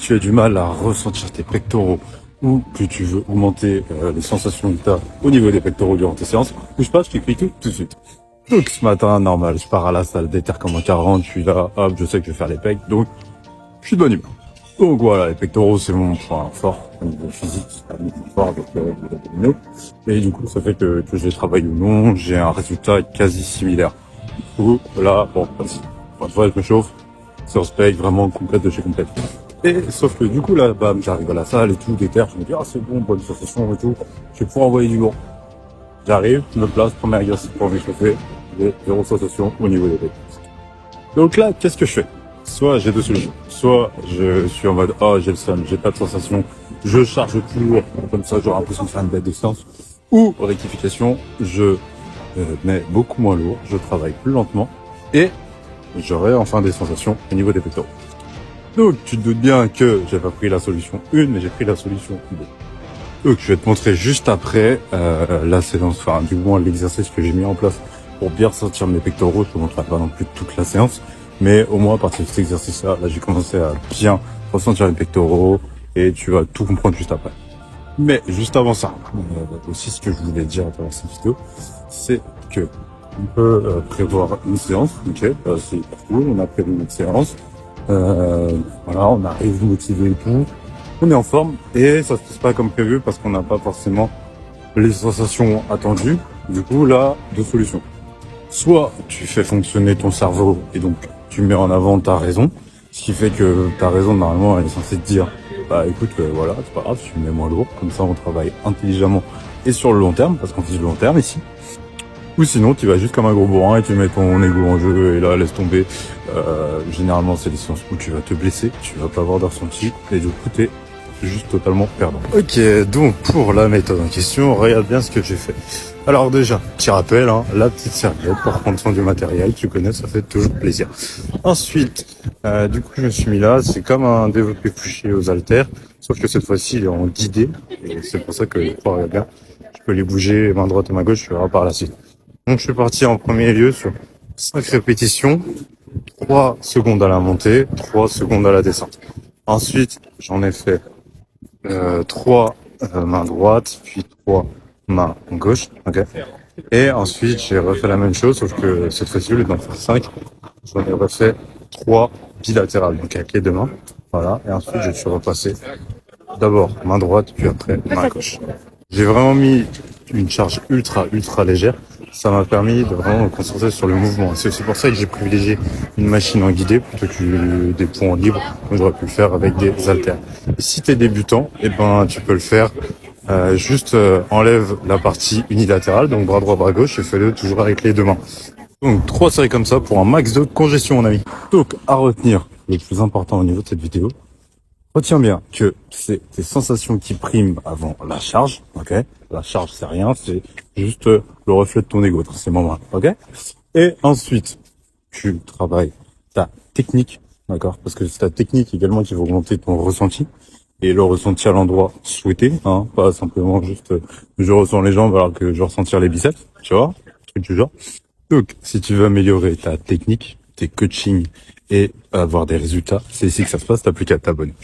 tu as du mal à ressentir tes pectoraux ou que tu veux augmenter les sensations que tu as au niveau des pectoraux durant tes séances, bouge pas, je t'explique tout de suite. Donc ce matin, normal, je pars à la salle d'éter comme en 40, je suis là, hop, je sais que je vais faire les pecs, donc je suis de bonne humeur. Donc voilà, les pectoraux, c'est mon point fort au niveau physique, c'est mon point fort avec les abdominaux. Et du coup, ça fait que je les travaille ou non, j'ai un résultat quasi similaire. Du coup, là, bon, vas-y. Une fois, je me chauffe, séance pec, vraiment complète de chez complète. Et sauf que du coup, là, bam, j'arrive à la salle et tout, d'éter, je me dis, ah, c'est bon, bonne sensation et tout, je vais pouvoir envoyer du lourd. J'arrive, je me place, premier exercice pour m'échauffer, j'ai zéro sensation au niveau des pecs. Donc là, qu'est-ce que je fais? Soit j'ai deux solutions. Soit je suis en mode, oh, j'ai le seum, j'ai pas de sensation, je charge plus lourd, comme ça j'aurai l'impression de faire une bête de séance. Ou, rectification, je mets beaucoup moins lourd, je travaille plus lentement, et j'aurai enfin des sensations au niveau des pectoraux. Donc, tu te doutes bien que j'ai pas pris la solution 1, mais j'ai pris la solution 2. Donc, je vais te montrer juste après la séance, enfin, du moins l'exercice que j'ai mis en place pour bien sentir mes pectoraux. Je te montrerai pas non plus toute la séance, mais au moins à partir de cet exercice-là, là, j'ai commencé à bien ressentir les pectoraux et tu vas tout comprendre juste après. Mais juste avant ça, aussi ce que je voulais dire à travers cette vidéo, c'est que on peut prévoir une séance, ok, c'est cool, on a prévu une séance, voilà, on arrive motivé et tout, on est en forme et ça se passe pas comme prévu parce qu'on n'a pas forcément les sensations attendues. Du coup, là, deux solutions. Soit tu fais fonctionner ton cerveau et donc tu mets en avant ta raison, ce qui fait que ta raison, normalement, elle est censée te dire, bah écoute, voilà, c'est pas grave, tu mets moins lourd, comme ça on travaille intelligemment et sur le long terme, parce qu'on vise le long terme ici. Ou sinon, tu vas juste comme un gros bourrin et tu mets ton ego en jeu et là, laisse tomber. Généralement, c'est des séances où tu vas te blesser, tu vas pas avoir de ressenti et du coup, t'es juste totalement perdant. Ok, donc pour la méthode en question, regarde bien ce que j'ai fait. Alors déjà, petit rappel, hein, la petite serviette pour prendre soin du matériel, tu connais, ça fait toujours plaisir. Ensuite, du coup, je me suis mis là, c'est comme un développé couché aux haltères, sauf que cette fois-ci, il est en guidé, et c'est pour ça que, regarde bien, je peux les bouger main droite et main gauche, je verrai par la suite. Donc je suis parti en premier lieu sur 5 répétitions, 3 secondes à la montée, 3 secondes à la descente. Ensuite, j'en ai fait 3 main droite, puis 3 main gauche, ok. Et ensuite, j'ai refait la même chose, sauf que cette fois-ci, au lieu d'en faire 5, j'en ai refait 3 bilatérales, donc avec les deux mains. Voilà. Et ensuite, je suis repassé d'abord main droite, puis après main gauche. J'ai vraiment mis une charge ultra légère. Ça m'a permis de vraiment me concentrer sur le mouvement. C'est aussi pour ça que j'ai privilégié une machine en guidé plutôt que des poids en libre, comme j'aurais pu le faire avec des haltères. Et si t'es débutant, eh ben, tu peux le faire, enlève la partie unilatérale, donc bras droit, bras gauche, et fais-le toujours avec les deux mains. Donc, 3 séries comme ça pour un max de congestion, mon ami. Donc, à retenir, le plus important au niveau de cette vidéo, retiens bien que c'est tes sensations qui priment avant la charge, ok? La charge, c'est rien, c'est juste le reflet de ton ego dans ces moments, ok? Et ensuite, tu travailles ta technique, d'accord? Parce que c'est ta technique également qui va augmenter ton ressenti. Et le ressenti à l'endroit souhaité, hein, pas simplement juste je ressens les jambes alors que je veux ressentir les biceps, tu vois? Truc du genre. Donc, si tu veux améliorer ta technique, tes coachings et avoir des résultats, c'est ici que ça se passe, t'as plus qu'à t'abonner.